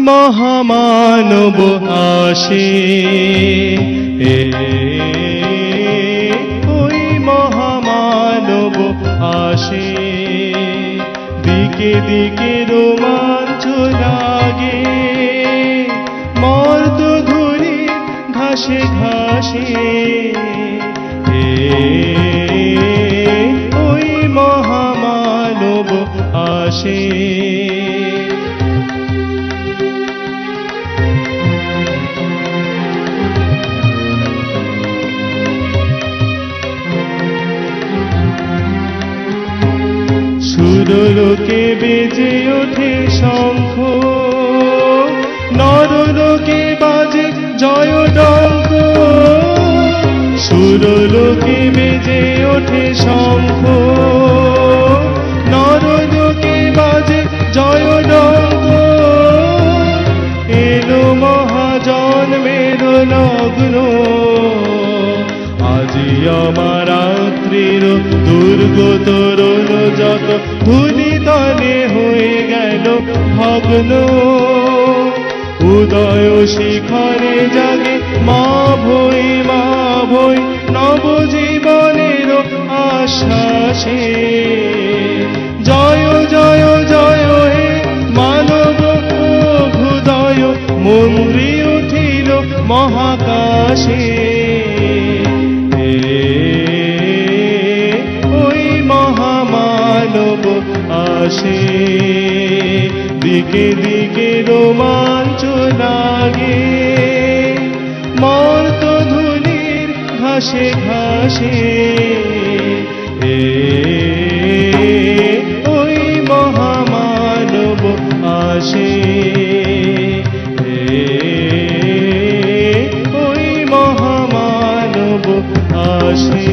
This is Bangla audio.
মহামানব আসে, ওই মহামানব আসে। দিকে দিকে রোমাঞ্চ লাগে, মর্ত ধুলি ঘাসে ঘাসে, ওই মহামানব আসে। সুরলোকে বেজে ওঠে শঙ্খ, নরলোকে বাজে জয় ডঙ্ক। সুরলোকে বেজে ওঠে শঙ্খ, নরলোকে বাজে জয় ডঙ্ক। এলো মহাজন্মের লগ্ন, আজি আমার রাত্রির দুর্গ তরুণ যত ধুলি তলে হয়ে গেল ভগ্ন। উদয় শিখরে জাগে মা ভৈ নবজীবনের আশ্বাসে। জয় জয় জয় হে মানব অভ্যুদয়, মন্ত্রী উঠিল মহাকাশে। ওই মহামানব আসে, দিকে দিকে রোমাঞ্চ লাগে, মর্ত ধুলির ঘাসে ঘাসে। ওই মহামানব আসে, ওই মহামানব আসে।